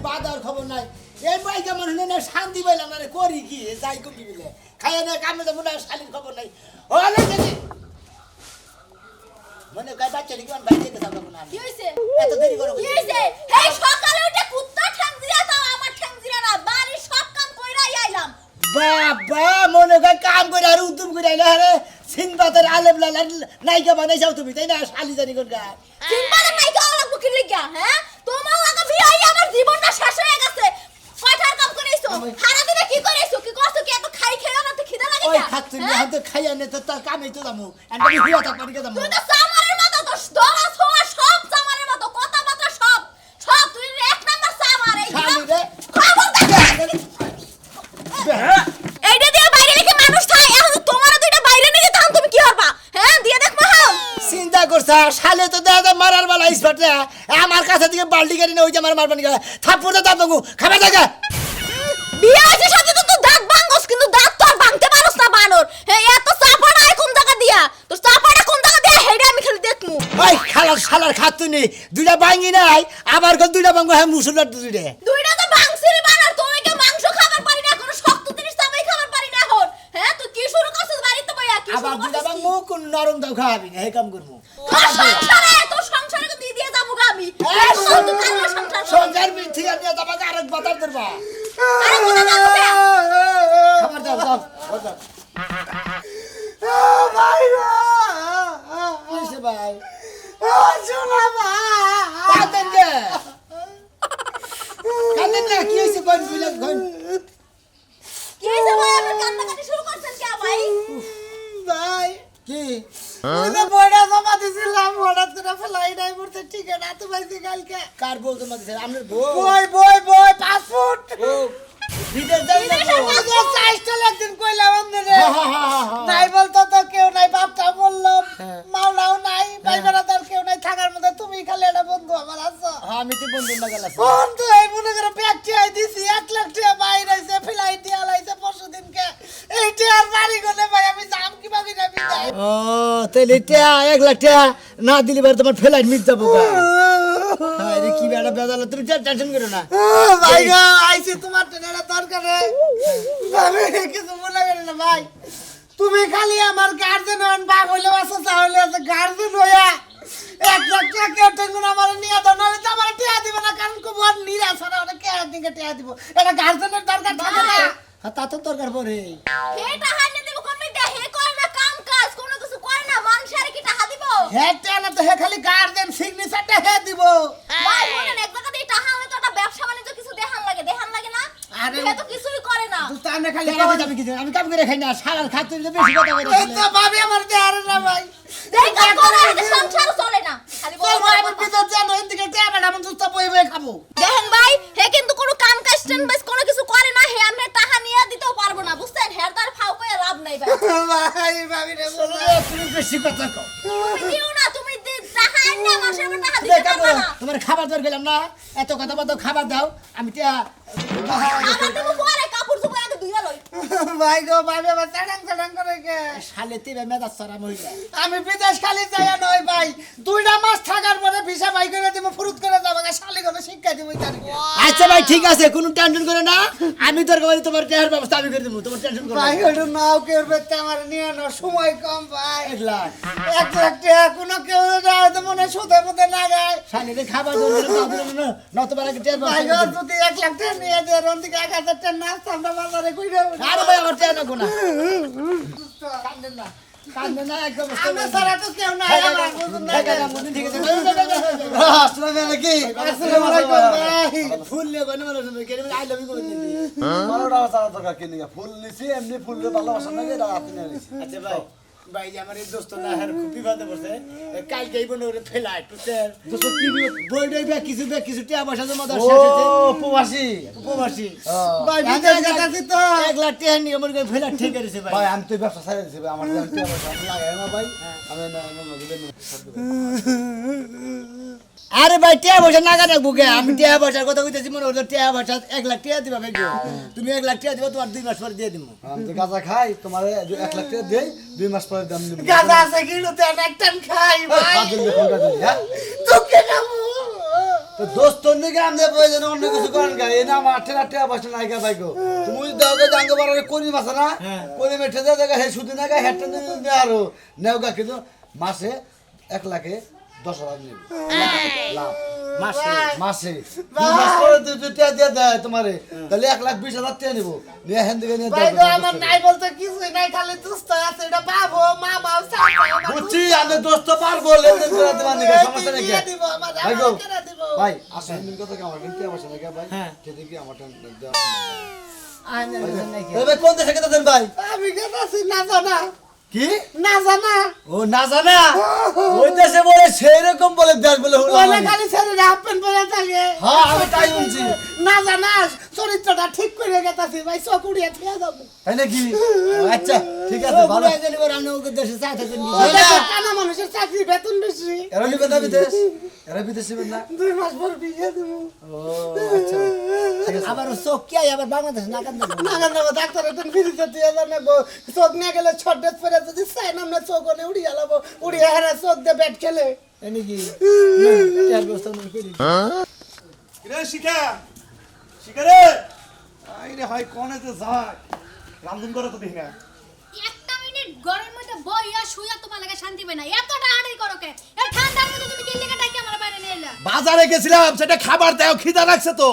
বাদার খবর নাই এই ভাই কেমন হলে না শান্তি পাইলাম না করি কি যাই করি বলে খাইয়া না কামে যাবো না শালির খবর নাই হলে যদি মনে কয় বাচ্চা কি কোন বাইরে গেছে আমরা না কি হইছে এত দেরি করো কি হইছে এই সকালে উঠে কুত্তা ঠ্যাং দিরা তাও আমার ঠ্যাং দিরা না বাড়ি সব কাম কইরাই আইলাম বাবা মনে কয় কাম করে আর উদ্যম করে আইলা আরে সিনবাতের আলেম লাল নাইকা বানাইছাও তুমি তাই না শালি জানি কোন গা সিনবাতের নাইকা লাগবো কি লিগা হ্যাঁ তোমার লাগা বিয়াই আমার জীবনটা শেষ হয়ে গেছে কয়টার কাম করেছো সারা দিনে কি করেছো কি করছো কি এত খাই খেয়ে না তো খিদা লাগে ওই না খাচ্ছি না তো খাইয়া নে তো তার কামই তো দামু আমি হুয়া তা পারি কে দামু তুই তো সামারের মতো তো দরা ছোয়া সব সামারের মতো কথাবার্তা সব সব তুই এক নাম্বার সামার এই শালি রে এইটা দিয়ে বাইরে রেখে মানুষ থাকে এখন তোমার দুইটা বাইরে নিয়ে তখন তুমি কি করবা হ্যাঁ দিয়ে দেখ মাহাও চিন্তা করছা শালে তো দাদা মারার বালা স্পটে আমার কাছে থেকে বালতি গাড়ি না ওই যে আমার মারবানি গেল থাপ্পড়ে দাঁত ভাঙু খাবার জায়গা বিয়ে আছে সাথে তো তুই দাঁত ভাঙস কিন্তু দাঁত তো আর ভাঙতে পারস না বানর হ্যাঁ এত চাপাটা কোন জায়গা দিয়া তোর চাপাটা কোন জায়গা দিয়া হেডে আমি খালি দেখমু ওই খালার শালার খাতুনি দুইটা ভাঙি নাই আবার কল দুইটা ভাঙবো হ্যাঁ মুসুলার দুইটা দুইটা তো ভাঙছিস বানর তোর কি মাংস খাবার পারি না কোনো শক্ত জিনিস চাপাই খাবার পারি না এখন হ্যাঁ তুই কি শুরু করছিস বাড়িতে বইয়া কি আবার শুরু দুইটা করছিস ভাঙবো কোন নরম দাও খাওয়াবি না এই কাম করবো তোর সংসারে তো দিয়ে যাবো গা আমি তুই কান্না সংসার সংসার মিথ্যি আর নিয়ে যাবা আরেক বাতার ধরবা আরে কোথা যাবো খাবার দাও দাও দাও ভাই কিসে ভাই শোনা কাঁদেন কে কাঁদেন না কি হয়েছে কোন বিলাস কোন কি হইছে ভাই আপনি কান্নাকাটি শুরু করছেন কে ভাই ভাই কি ওদের বড়া জমা দিছিলাম হঠাৎ করে ফেলাই নাই পড়তে ঠিক আছে তো ভাইছি কালকে কার বউ তোমার দিছে আপনার বউ বই পাসপোর্ট ও বিদেশ যাই না বিদেশ চাইছিল একদিন কইলাম আমাদের হ্যাঁ নাই বলতো তো কেউ নাই বাপটা বললাম হ্যাঁ। মাওলাও নাই ভাই বেড়াদার কেউ নাই থাকার মধ্যে তুমি খালি একটা বন্ধু আমার আছো আমি তো বন্ধু না গেলাম বন্ধু এই মনে করে ব্যাগটি আই দিছি 1 লাখ টাকা বাইরে আইছে ফ্লাইট দিয়া লাইছে পরশুদিনকে এইটা আর বাড়ি গলে ভাই আমি জাম কি বাকি না বিদায় ও তাহলে টিয়া 1 লাখ টাকা না দিলে বার তোমার ফ্লাইট মিস যাবো গা আরে কি বেড়া বেদালা তুমি টেনশন করো না ভাই গো আইছি তোমার টেনারা দরকার নেই আমি কিছু মনে করি না ভাই তুমি খালি আমার গার্জেন হন বাপ হইলে বাসা চাইলে গার্জেন হইয়া 1 লাখ টাকা টেঙ্গুন আমার নিয়ে দাও নাহলে তো আমার টিয়া দিবে না কারণ কো বড় নিরাশ না ওটা কে দিকে টিয়া দিব এটা গার্জেনের দরকার থাকে না তা তো দরকার পড়ে হে টাকা নিয়ে দেব কোন মিটা হে করে না কাম কাজ কোনো কিছু করে না মানুষের কি টাকা দিব হে টিয়া না তো হে খালি গার্জেন সিগনেচারটা হে দিব ভাই বলেন এক জায়গা দিয়ে টাকা হলে তো একটা ব্যবসা বাণিজ্য কিছু দেখান লাগে না আরে হে তো কিছুই করে না তুই তানে খালি আমি কি আমি কাম করে খাই না সারার খাতুন বেশি কথা করে এই তো ভাবি আমার দেয়ার না ভাই দেখ করে এটা সংসার চলে না খালি চল ভাই আমি ভিতর জানো এদিকে টিয়া বেটা আমি দুস্তা বই বই খাবো দেখেন ভাই হে কিন্তু কোনো কাম কাজ স্ট্যান্ড বাস কোনো কিছু করে না হে আমরা টাকা নিয়ে দিতেও পারবো না বুঝছেন হের তার ফাও কই লাভ নাই ভাই ভাই ভাবি রে বলো তুমি বেশি কথা কও তুমি দিও না তুমি টাকা আনলে মানুষের টাকা দিতে পারবে না তোমার খাবার দর গেলাম না এত কথা বলতো খাবার দাও আমি টিয়া আমার তো পরে কাপড় চোপড় আগে ধুইয়া লই ভাই গো ভাবি আমার চাড়াং করে কে শালে তেবে মেজাজ সারা মহিলা আমি বিদেশ খালি যাই নয় ভাই 2টা মাস থাকার পরে ভিসা বাই করে দিব ফুরুত করে যাব শালি গলে শিক্ষা দিব তারকে আচ্ছা ভাই ঠিক আছে কোনো টেনশন করে না আমি দরকার হলে তোমার টিয়ার ব্যবস্থা আমি করে দেবো তোমার টেনশন করো ভাই ওটা নাও কেউ বেতে আমার নিয়ে না সময় কম ভাই 1 লাখ 1 লাখ টাকা কোনো কেউ যায় তো মনে সুদে মুদে না গায় শালে রে খাবার দর গেলাম না নতবার আগে টিয়ার ভাই ব্যবস্থা গো যদি 1 লাখ টাকা নিয়ে দে রন্দিকে 1000 টাকা নাস্তা আমরা বাজারে কইরা আরে ভাই আমার টিয়া না কোনা কান্দেন না কান্দেন না একদম আমরা সারা তো কেউ নাই আমার বুঝুন না ঠিক আছে আসসালামু আলাইকুম আসসালামু আলাইকুম ভাই ফুল নিয়ে গনে মানে কেন আই লাভ ইউ করে দিবি মারোটা সারা দরকার কি নিগা ফুল নিছি এমনি ফুল ভালোবাসা নাকি এটা হাতে নিয়ে নিছি আচ্ছা ভাই ভাই যে আমার এই দোস্ত না হার খুব বিপদে পড়ছে কাল যাইব না ওরে ফেলাই টুসের দোস্ত কি বই দই ব্যাগ কিছু টিয়া পয়সা জমা দাও শেষ হইছে প্রবাসী উপবাসী ভাই আমি বিদেশ গেছি তো 1 লাখ টাকা নিয়ে আমার ফেলা ঠিক করেছে ভাই ভাই আমি তো ব্যবসা ছাড়ে দিছি ভাই আমার জান টিয়া পয়সা আমি লাগাই না ভাই আমি না দিলে আরে ভাই টিয়া পয়সা না কাটা বুকে আমি টিয়া পয়সার কথা কইতেছি মনে হলো টিয়া পয়সা 1 লাখ টাকা দিবা ভাই তুমি 1 লাখ টাকা দিবা তোমার 2 মাস পরে দিয়ে দিমু আমি তো গাঁজা খাই তোমার 1 লাখ টাকা দেই 2 মাস পরে দাম দিব গাদা আছে কিলো তে একটান খাই ভাই কাজল দেখুন কাজল হ্যাঁ তোকে খাবো তো দোস্তর নিকে আমনে প্রয়োজন অন্য কিছু করেন গা এ না মাঠে না টিয়া বসে নাই গা ভাইগো তুমি দাওগে জাঙ্গো বারে করি মাছ না করি মেঠে দে দেখা হে সুদি না গা হেটে নে আরো নেও গা কিন্তু মাসে 1 লাখে 10,000 নিব লাভ মাসে মাসে 2 মাস পরে তুই টিয়া দিয়ে দেয় তোমারে তাহলে 1,20,000 টিয়া নিব নিয়ে হেন দিকে নিয়ে ভাই গো আমার নাই বলতে কিছুই নাই খালি দোস্ত আছে এটা বাবু মা বাবা সব বুঝছি আমি দোস্ত পারবো লেনদেন করে দেবার নিকে সমস্যা নেই দিয়ে দিব আমার ভাই গো কেনা দিব ভাই আসেন দিন কথা কি আমার টিয়া বসে নাকি ভাই হ্যাঁ। কেটে কি আমার দেওয়া আনে নাকি এ ভাই কোন দেশে কেটে দেন ভাই আমি গেছি না জানা কি না জানা ও না জানা ওই দেশে বলে সেই রকম বলে দেশ বলে হলো ওলা খালি ছেলে হাফ প্যান্ট পরে থাকে হ্যাঁ আমি তাই বলছি না জানা চরিত্রটা ঠিক করে গেতাছি ভাই চকুড়িয়ে থিয়া যাব তাই নাকি আচ্ছা ঠিক আছে ভালো ভালো গেলে আমরা ওকে দেশে চা থাকেন কানা মানুষের চাকরি বেতন বেশি এরা নিবে না বিদেশ এরা বিদেশে না 2 মাস পর বিয়ে দেব ও আচ্ছা ঠিক আছে আবার চোখ কি আবার বাংলাদেশ না কান না না না ডাক্তার একদম ফিরিতে দিয়ে জানে চোখ নিয়ে গেলে ছোট ড্রেস পরে যদি চাই না আমরা চোখ ওনে উড়িয়ে লাবো উড়িয়ে হারা চোখ দিয়ে ব্যাট খেলে নাকি চার বস্তা নয় করি রে শিখা শিখা রে আইরে ভাই কোনে যে যায় রামধুন করে তো দেখি না একটা মিনিট ঘরের মধ্যে বইয়া শুয়া তোমার লাগে শান্তি পাই না এতটা আড়াই করো কে এই ঠান্ডার মধ্যে তুমি কি লেগে ডাকি আমার বাইরে নিয়ে এলা বাজারে গেছিলাম সেটা খাবার দাও খিদা লাগছে তো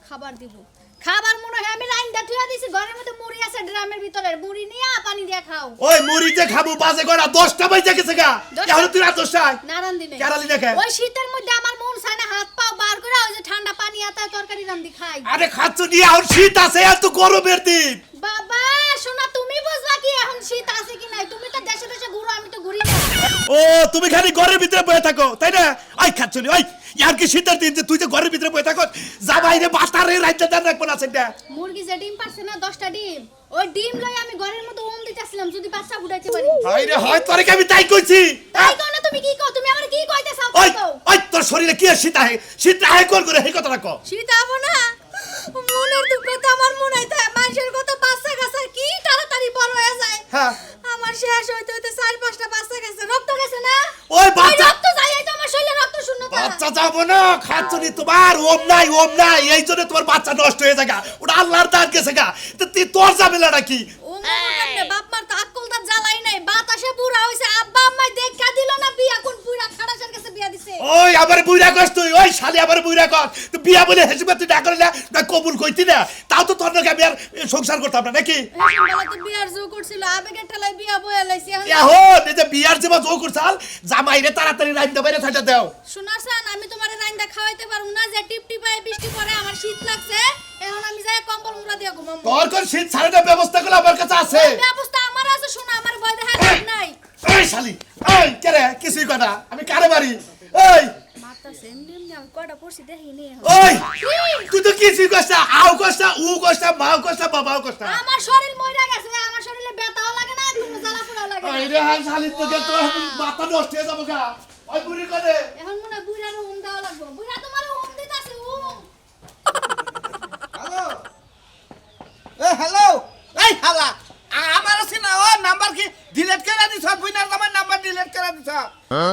খাবার দিব খাবার মনে হয় আমি লাইন দা থুয়া দিছি ঘরের মধ্যে মুড়ি আছে ড্রামের ভিতরে মুড়ি নিয়ে পানি দিয়ে খাও ওই মুড়িতে খাবো বাজে করা 10টা বাজে গেছে গা এখন তুই রাত 10টায় নারান দিনে কেরালি দেখে ওই শীতের মধ্যে আমার মন চায় না হাত পা বার করে ওই যে ঠান্ডা পানি আতা তরকারি রান্দি খাই আরে খাচ্ছ নিয়ে আর শীত আছে এত গরমের দিন বাবা শোনা তুমি বুঝবা কি এখন শীত আছে কি নাই তুমি তো দেশে দেশে ঘুরো আমি তো ঘুরি না ও তুমি খালি ঘরের ভিতরে বসে থাকো তাই না আই খাচ্ছ নি ওই ইয়ার কি শীতের দিন যে তুই যে ঘরের ভিতরে বসে থাকো যা বাইরে বাতারে রাইতে দেন রাখবো না সেটা মুরগি যে ডিম পারছে না 10টা ডিম ওই ডিম লই আমি ঘরের মধ্যে ওম দিতেছিলাম যদি বাচ্চা ফুটাইতে পারি আইরে হয় তোরে কি আমি তাই কইছি তাই কোন তুমি কি কও তুমি আমার কি কইতে চাও ওই কও ওই তোর শরীরে কি শীত আহে কোন করে এই কথাটা কও শীত আবো না মনের দুঃখ তো আমার মনে হইতে মানুষের কত বাচ্চা কাছে কি তাড়াতাড়ি বড় হয়ে যায় হ্যাঁ আমার শেষ হইতে হইতে 4-5টা বাচ্চা গেছে রক্ত গেছে না ওই বাচ্চা রক্ত যাই তো আমার শরীরে রক্ত শূন্যতা বাচ্চা যাবো না খাচ্ছ নি তোমার ওম নাই এই জন্য তোমার বাচ্চা নষ্ট হয়ে যায় গা। ওটা আল্লাহর দান গেছে গা তো তুই তোর ঝামেলাটা কি ও মনে বাপ মার তো আকলটা জ্বালাই নাই বাতাসে পুরা হইছে আব্বা আম্মাই দেখা দিল না বিয়া কোন পুরা খাড়াসের কাছে বিয়া দিছে ওই আবার বুইরা কস তুই ওই শালি আবার বুইরা কস তো বিয়া বলে হেসে তুই ডাক করলে না কবুল কইতি না তাও তো তোর নাকি আমি আর সংসার করতাম না নাকি বেলাতে বিয়ার জো করছিল আবেগের ঠেলায় বিয়া বয়ে লাইছি এখন এই যে বিয়ার যে জো করছাল জামাইরে তাড়াতাড়ি রাইন দে বাইরে থাকতে দাও শোনাছেন আমি তোমারে রাইন্দা খাওয়াইতে পারুম না যে টিপটি পায়ে বৃষ্টি পড়ে আমার শীত লাগছে এখন আমি যাই কম্বল মুড়া দিয়া ঘুমাবো তোর কোন শীত ছাড়ানোর ব্যবস্থা গুলো আমার কাছে আছে ব্যবস্থা আমার আছে শোনা আমার ভয় দেখা নাই ওই শালি ওই কেরে কিছুই কথা আমি কারে মারি ওই মাথা সেমনি আমি কয়টা পড়ছি দেখিনি ওই তুই তো কিছুই কস না আও কস না উ কস না মাও কস না বাবাও কস না আমার শরীর মইরা গেছে আমার শরীরে ব্যথাও লাগে না কোনো জ্বালা পোড়াও লাগে না ওই রে হাল শালি তো গে তোর মাথা নষ্ট হয়ে যাবো গা ওই বুড়ি করে এখন মনে হয় বুইড়ার হুম দেওয়া লাগবে বুইড়া তোমার হুম দিতাছে হুম হ্যালো হ্যালো এই হালা আমার আছে না ও নাম্বার কি ডিলিট করে দিছ বুইনার আমার নাম্বার ডিলিট করে দিছ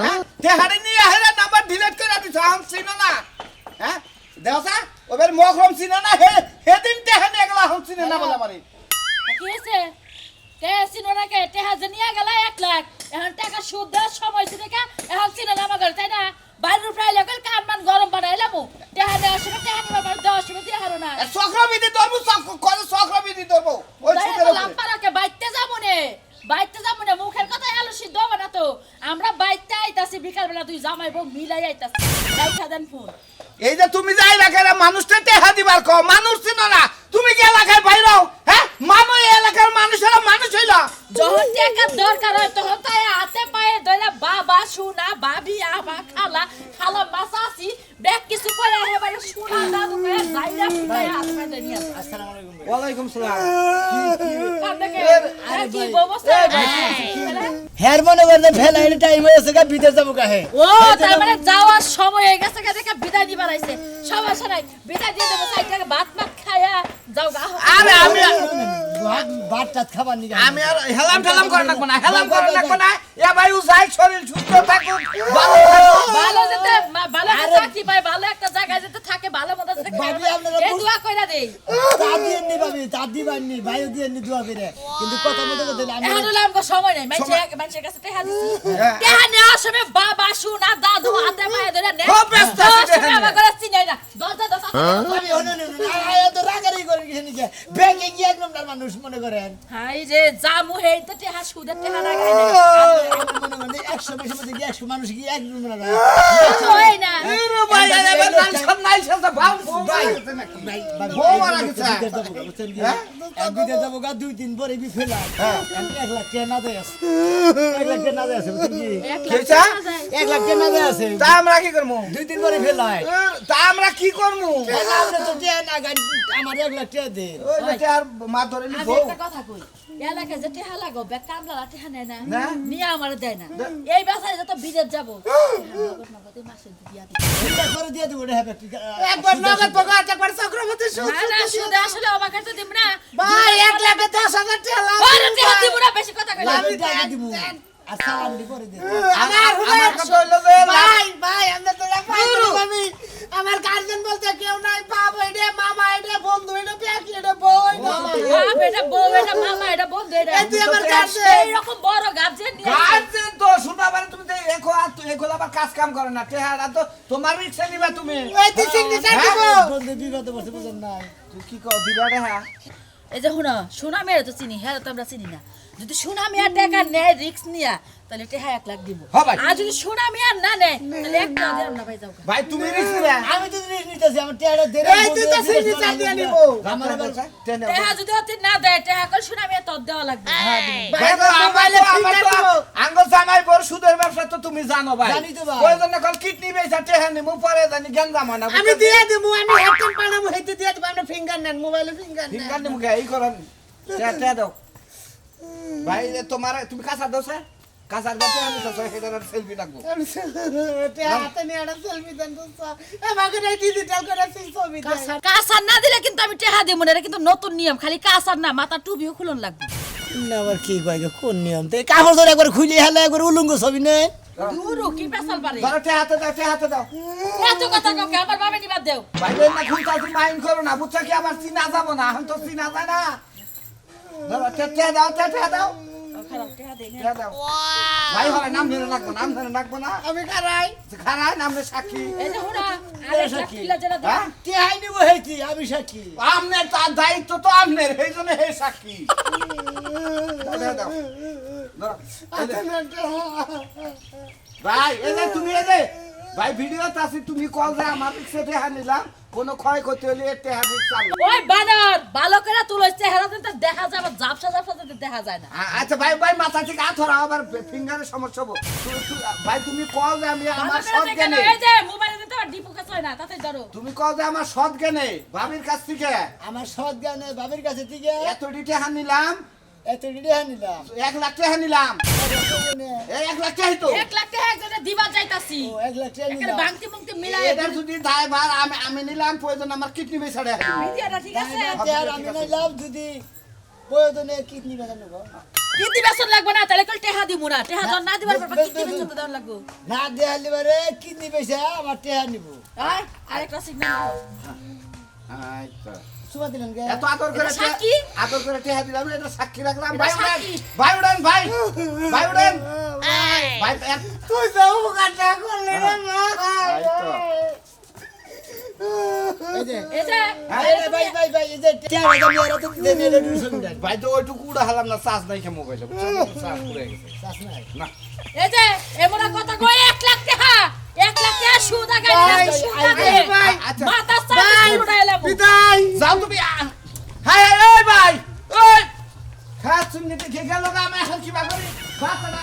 হ্যাঁ তে হাড়ি নিয়ে হেরা নাম্বার ডিলিট করে দিছ আম চিনো না হ্যাঁ দেওসা ওবের মখরম চিনো না হে দিন তে হেনে গলা হম চিনো না বলা মারি কি হয়েছে তে সিনোনা কে তে হাজনিয়া গেল 1 লাখ এখন টাকা সুদ দেওয়ার সময় ছিল কে এখন সিনোনা মাগল তাই না বাইরের প্রায় লাগল কামান গরম বানাইলাম তে হাজে আসলে তে হাজে বাবার 10 মিনিট হারো না চক্রবিধি ধরবো চক্রবিধি ধরবো ওই ছিটের উপরে লাম্পারাকে বাইতে যাবো না মুখের কথা আলু সিদ্ধ হবে না তো আমরা বাইতে আইতাছি বিকাল বেলা তুই জামাই বউ মিলাই আইতাছি দেখা দেন ফোন এই যে তুমি যাই রাখে মানুষটা টেহা দিবার কো মানুষ চিনো না তুমি কি এলাকায় বাইরাও হ্যাঁ মানুষ এই এলাকার মানুষেরা মানুষ হইল যখন টাকা দরকার হয় তখন তাই হাতে পায়ে ধরে বাবা সোনা ভাবি আমা খালা মাসাসি ব্যাগ কিছু করে এবারে সোনা দাদু করে যাইরা ফুটাই হাত পায়ে নিয়ে আসে আসসালামু আলাইকুম ভাই ওয়ালাইকুম সালাম কান্দকে কি ব্যবস্থা হেয়ার মনে করতে ফেলা এনে টাইম হয়েছে গা বিদেশ যাবো কাহে ও তার মানে যাওয়ার সময় হয়ে গেছে দেখে বিদায় দিবার আইছে সমস্যা নাই বিদায় দিয়ে দেবো সাইডটাকে ভাত খায়া যাও গা আরে আমি ভাত টাত খাবার নিয়ে আমি আর হেলাম ঠেলাম করে রাখবো না হেলাম করে রাখবো না এ ভাই ও যাই শরীর সুস্থ থাকুক ভালো থাকুক ভালো যেতে ভালো চাকরি পায় ভালো দেই তা দিয়ে নি ভাবি তা দিবানি ভাইও দিয়ে নি দুয়া ফিরে কিন্তু কথা মতো বলতে আমি এখন হলো আমগো সময় নাই মানুষের কাছে টেহা দিছি টেহা নেওয়ার সময় বাবা শুনা দাদু হাতে পায়ে ধরে নে খুব ব্যস্ত আছে টেহা আমার ঘরে চিনাই না দরজা ভাবি হন না তো রাগারি করে কিছু নিকে ব্যাংকে গিয়ে একদম মানুষ মনে করেন হাই রে জামু হেইতে টেহা সুদের টেহা লাগাই না মনে মনে 100 বেশি মধ্যে 100 মানুষ কি একদম মনে না হয় না এরে ভাই এবার নাম সব নাই সাথে ভাব ভাই ভাই ভাই বউ মারা গেছে। এক বিদে যাবো গা 2-3 পরে বি ফেলা 1 লাখ টাকা না দেয় আছে 1 লাখ টাকা না দেয় আছে বুঝছেন কি কেছা 1 লাখ টাকা না দেয় আছে তা আমরা কি করব 2-3 পরে ফেলায় তা আমরা কি করব আমরা তো দেয় না গাড়ি আমার 1 লাখ টাকা দে ওই লোকে আর মা ধরে আমি নিবো একটা কথা কই এলাকায় যে টেহা লাগো বে কামলা টেহা নেয় না না। নিয়ে আমার দেয় না এই বাসায় যত বিদেশ যাবো নগদ মাসে দিয়া দিই এটা করে দিয়ে দেবো রে হ্যাঁ একবার নগদ পকাত একবার চক্রবর্তী সুদ না না শুধু আসলে আমার কাছে দিব না ভাই 1,10,000 টাকা ওরে টেহা দিব না বেশি কথা কই আমি টাকা দিব আর সালাম দি করে দে আমার কথা হইলো যে ভাই আমরা তো আমি আমার গার্জেন বলতে কেউ নাই বাপ এডে মামা এডে বন্ধু এডে প্যাকি এডে বউ বাপ এটা বউ এটা মামা এটা বন্ধু এটা এই তুই আমার গার্জেন এইরকম বড় গার্জেন নিয়ে আসছে। গার্জেন তো শুনবা মানে তুমি তো এখো আর তুই এখো আবার কাজ কাম করে না টেহারা তো তোমার রিক্সা নিবা তুমি ওই তুই সিগনেচার হ্যাঁ? দিব বন্ধু বিগত বসে বুঝেন না তুই কি কর দিবা রে হ্যাঁ এই যে শুনো সোনা মেয়ে তো চিনি হ্যাঁ তো আমরা চিনি না যদি সোনা মেয়ার টাকা নেয় রিক্স নিয়া তাহলে টেহা 1 লাখ দিব হ্যাঁ ভাই। আর যদি সোনা মেয়ার না নেয় তাহলে 1 টাকা দিলাম না ভাই যাও ভাই তুমি রিক্স নিবা আমি তো জিনিস নিতেছি আমার টেয়ারে দে এই তুই তো সিগনেচার দিয়ে নিব আমার আবার টেহা যদি অতি না দেয় টেহা কল সোনা মেয়ার তোর দেওয়া লাগবে ভাই তো মোবাইলে ফিঙ্গার দিব আঙ্গুল জামাই বড় সুদের ব্যবসা তো তুমি জানো ভাই জানি তো ভাই। ওই জন্য কল কিডনি বেচা টেহা নিমু পরে জানি গেঞ্জাম হয় না আমি দিয়ে দেব আমি হেডফোন পানামু হেতে দিয়ে দেব আপনি ফিঙ্গার নেন মোবাইলে ফিঙ্গার নেন ফিঙ্গার নিমু কে এই করেন টেহা দাও ভাই এ তোমার তুমি কাঁচা দাও স্যার কাঁচার গাছে আমি তো সেটার সেলফি রাখবো হাতে নিয়ে একটা সেলফি দেন তো আমাকে এই ডিজিটাল করে ছবি দেন কাসার না দিলে কিন্তু আমি টেহা দিব না এটা কিন্তু নতুন নিয়ম খালি কাসার না মাথা টুপিও খুলন লাগবে না আবার কি কয় গো, কোন নিয়ম তো কাপড় ধরে একবার খুলে হেলে একবার উলঙ্গ ছবি নে দূর কি পেছাল পারে ধরো টেহা দাও এত কথা কাউকে আমার বাবা নিবাদ দেও ভাই না খুঁজা তুমি মাইন্ড করো না বুঝছো কি আবার চিনা যাবো না এখন তো চিনা যায় না ধরো টেহা দাও খারাপ টেহা দেই টেহা দাও ভাই হয় নাম ধরে রাখবো না আমি খারাই খারাপ নামে সাক্ষী এই যে হুনা আরেক লাখ কিলা যেটা দেব হ্যাঁ টেহাই নিব হেতি আমি সাক্ষী আমনের তার দায়িত্ব তো আমনের সেই জন্য হে সাক্ষী টেহা দাও ধরো, এই যে। ভাই এই যে তুমি এই যে ভাই ভিডিওতে আছি তুমি কল যে আমার রিক্সা টেহা নিলাম কোনো ক্ষয় করতে হলে টেহা রিক্সা ওই বানর ভালো করে তুলছ চেহারা তো দেখা যাবে জাপসা তো দেখা যায় না আচ্ছা ভাই মাথা থেকে হাত ধরা আবার ফিঙ্গারের সমস্যা হবো ভাই তুমি কল যে আমি আমার ভালো করে সৎ দেখে জ্ঞানে নাও, এই যে মোবাইলে দিতে আর ডিপু কাছে হয় না তাতে ধরো তুমি কল যে আমার সৎ জ্ঞানে ভাবির কাছ থেকে আমার সৎ জ্ঞানে বাবির কাছে থেকে এত টেহা নিলাম এত টেহা নিলাম 1 লাখ টাকা নিলাম এই 1 লাখ টাকাই তো 1 লাখ টাকা একজনে দিবা যাইতাছি ও 1 লাখ টাকা এখানে নিলাম বাংতি মুংতি মিলাই এটা যদি ড্রাইভার আমি নিলাম প্রয়োজন আমার কিডনি বেচারে ভিডিওটা ঠিক আছে আমি নিলাম যদি প্রয়োজনে কিডনি বেচানো গো কিডনি বেচন লাগবে না তাহলে কল টেহা দিমু না টেহা জন না দিবার পর কিডনি বেচন দেওয়া লাগবে না দেয়ালি বারে কিডনি বেচা আমার টেহা নিব আর আরেকটা সিগন্যাল আচ্ছা সুমা দিলেন গে এত আদর করে এটা সাক্ষী? আদর করে টেহা দিলাম এটা সাক্ষী রাখলাম এটা ভাই উড়েন সাক্ষী। ভাই উড়েন ভাই উড়েন ভাই তুই যাও কাটা করলে না এই তো। এই যে এই যে ভাই এই যে টেহা আমি আর তো দেনে রেডিউশন দেন ভাই তো ওইটুকু উড়া হালাম না চার্জ নাই কে মোবাইলে চার্জ পুরে গেছে চাস নাই না এই যে এমন কথা কই 1 লাখ টাকা 1 লাখ টাকা সুদ আগে সুদ দে ভাই, আচ্ছা মাথা সাথে উড়াইলাম বিদায় যাও তুমি হাই এই ভাই ওই খাস শুনতে ঠিক গেল না আমি এখন কি করি বাচ্চা না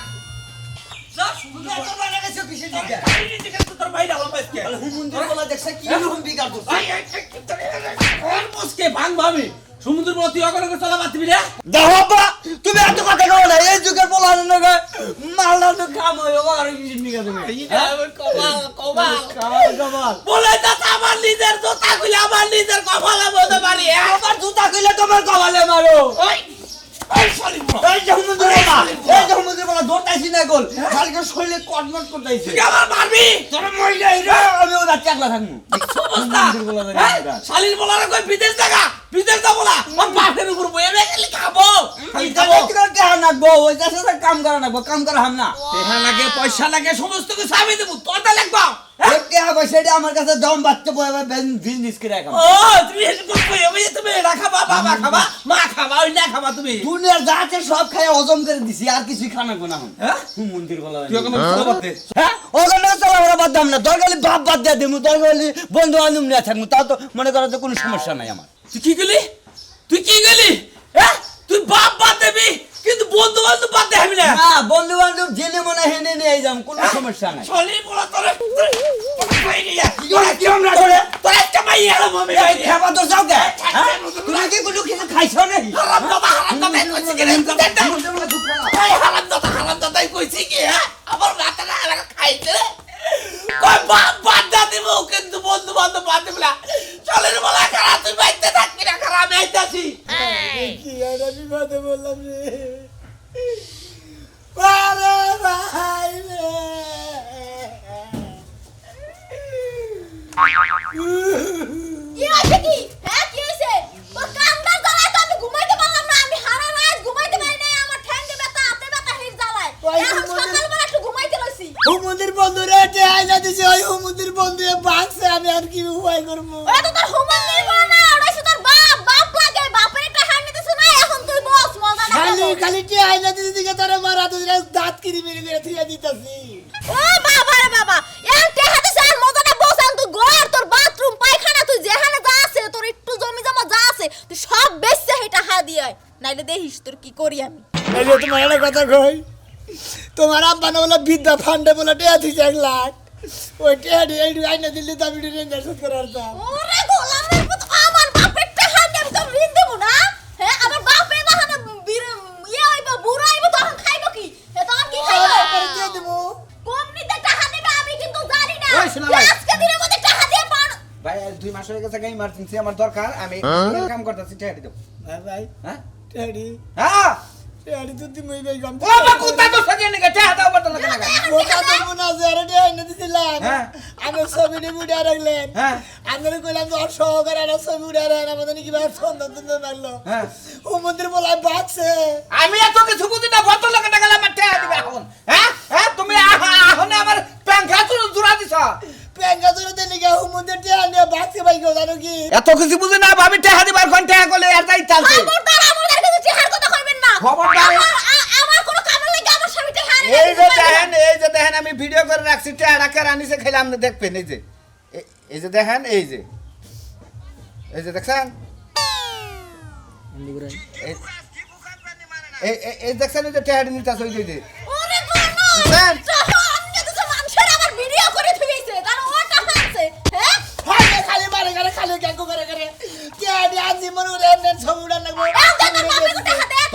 সমুদ্র প্রতি অগণকে চলা পারবি রে তুমি এত কথা কও না এই যুগের পোলানো না মালটা তো কাম হইও আর কিছু নিকে তুমি কমাল বলে তা আমার নিজের জুতা খুলে আমার নিজের কপালে বলতে পারি আমার জুতা কইলে তোমার কপালে মারো ওই ওই সরি এই সমুদ্র বলা দৌড়াইছি না গোল কালকে শরীরে কটমট করতেইছে আমার মারবি তোর মহিলা রে আমি ওরা বাচ্চা একলা থাকবো অবস্থা শালির বলারে কই বিদেশ জায়গা বিদেশ যাব না আমার বাপের উপর বইয়ে গেলি খাবো খালি খাবো কাম করা নাকবো কাম করা হাম না টাকা লাগে পয়সা লাগে সমস্ত কিছু আমি দেব তোরটা লাগবা সেটা আমার কাছে দম বাচ্চা বিজনেস করে রাখা ও তুমি এরকম কই আমি তুমি রাখা বাবা খাবা মা খাবা ওই না খাবা তুমি দুনিয়ার যা আছে সব খাই হজম করে দিছি আর কিছুই খানা গোনা হন হ্যাঁ মন্দির বলা তুই ওখানে বাদ দে হ্যাঁ ওখানে চলাফেরা বাদ দাম না দরকার হলে বাপ বাদ দিয়ে দেবো দরকার হলে বন্ধু বান্ধব নিয়ে থাকবো তাও তো মনে করো তো কোনো সমস্যা নাই আমার তুই কি গেলি হ্যাঁ তুই বাপ বাদ দেবি কিন্তু বন্ধু বান্ধব বাদ দেবি না না বন্ধু বান্ধব জেনে মনে হেনে নিয়ে যাম কোনো সমস্যা নাই শালির বলা তোরে কি আমরা করে তোর একটা মাই এলো মামি খাবার তো যাও গে তুমি কি কোনো কিছু খাইছো নাকি হারাম দাদা কইছি কি হারাম দাদা কইছি কি হ্যাঁ আমার রাতে না খাইতে কই বাপ বাদ দিব কিন্তু বন্ধু বান্ধব বাদ দিবি না শালির বলা খারা তুই বাইতে থাকবি না খারা আমি আইতাছি কি একটা বিপদে বললাম রে আরে ভাই রে কি হইছে কি হ্যাঁ কি হইছে তোর কান্দা জ্বালায় তো আমি ঘুমাইতে পারলাম না আমি সারা রাত ঘুমাইতে পারি নাই আমার ঠ্যাঙ্গে ব্যথা হাতে ব্যথা হির জ্বালায় এখন সকালবেলা একটু ঘুমাইতে লইছি হুমুদের বন্ধু রে আইনা দিছে ওই হুমুদের বন্ধু ভাগছে আমি আর কি উপায় করবো ওরা তো তোর হুমন নিব না ওরা শুধু তোর বাপ লাগে বাপের একটা হান্ডি দিছ না এখন তুই বস মজা না খালি আইনা দিছে দিকে তোর মারা তো দাঁত কিরি মেরে করে থিয়া দিতাছি ও বাবা রে বাবা এর টেহা দিছ আর মজাটা বসান তুই ঘর তোর বাথরুম পায়খানা তুই যেখানে যা আছে তোর একটু জমি জমা যা আছে তুই সব বেচছে হেটা হা দিয়ে নাইলে দেখিস তোর কি করি আমি এই যে তোমার একটা কথা কই তোমার আব্বা না বলে বিদ্যা ফান্ডে বলে টেয়া দিছে 1 লাখ ওই টেয়া দিয়ে আইনা দিলে তো আমি রেঞ্জার শোধ করার দাম ওরে গোলামের মত আমার বাপের টেহা দিয়ে আমি তো ঋণ দেব না হ্যাঁ আমার বাপে না হানা হইব বুড়া হইব তখন খাইব কি এ তখন কি খাইব করে দিয়ে দেবো কোম্পানিতে টাকা দিবে আমি কিন্তু জানি না ওই শোনা ভাই। আজকে দিনের মধ্যে টাকা দিয়ে পান ভাই 2 মাস হয়ে গেছে ইমার্জেন্সি আমার দরকার আমি কাম করতেছি টেহারি দাও ভাই হ্যাঁ টেডি হ্যাঁ টেডি তো তুমি ভাই গম ও বা কুত্তা তো সঙ্গে নিকে টেহা দাও বড় লাগে না ওটা তো মনে আছে টেয়া আইনা দিছিলাম হ্যাঁ। আমি ছবি মুড়ে রাখলেন হ্যাঁ। আমি কইলাম যে সহকারে আর ছবি মুড়ে রাখলেন আমাদের কি ভাবে সুন্দর লাগলো হ্যাঁ। হুমুদের বলে বাঁচছে আমি এত কিছু বুঝি না কত লাগে টাকা আমার টেহা দিবে এখন হ্যাঁ হ্যাঁ তুমি এখন আমার প্যাঙ্খা জুড়া দিছ প্যাঙ্গা ধরে দিলে গিয়ে হুমুদের টেয়া নিয়ে বাঁচছে ভাই কেউ জানো কি এত কিছু বুঝি না ভাবি টেহা দিবার কোন টেহা করলে আর তাই চালছে খবরদার আমাদের কাছে চেহার কথা কইবেন না খবরদার। আমার কোনো কামড় লাগে আমার স্বামী টেহা এই যে দেখেন আমি ভিডিও করে রাখছি টেহাটা কে রানিছে খেলে আপনি দেখবেন এই যে দেখেন এই যে দেখছেন এই দেখছেন এই যে টেহাটি নিতে আসে ওই যে ওরে বাবা বুঝছেন? আমি তো মানুষের আবার ভিডিও করে থুইছে কারণ ও টাকা আছে হ্যাঁ হায় খালি মারে করে খালি গ্যাঙ্গো করে টেয়া দিয়ে আজি মনে করে এমনি ছবি উড়ান লাগবো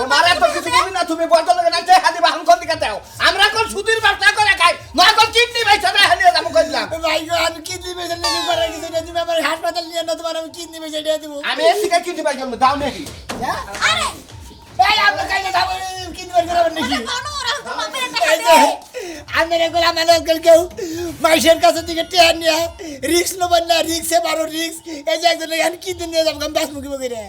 তোমার এত কিছু বুঝি না তুমি বলতে লাগে না টেহা দিবা এখন কোন দিকে দাও আমরা কোন সুধীর ব্যবসা করে খাই নয় কোন কিডনি বেচা না হানিয়ে দাম কইলাম ভাই গো আমি কিডনি পেশেন্ট নাকি করে কিছু না তুমি আমার হাসপাতাল নিয়ে না তোমার আমি কিডনি পেশেন্ট দিয়ে দেবো আমি এর থেকে কিডনি বেচা দাও নাকি আরে এই আমরা কাইলে যাবো কিডনি বের করাবেন নাকি কোন ওরা বাপের এই টাকা যে দে আমি রেগুলা মানে কেউ মাইশের কাছে থেকে টেয়া নিয়ে রিক্স নেবেন না রিক্সে বারো রিক্স এই যে একজন কিডনি নিয়ে যাবো আমি বাস মুখি মুখি রে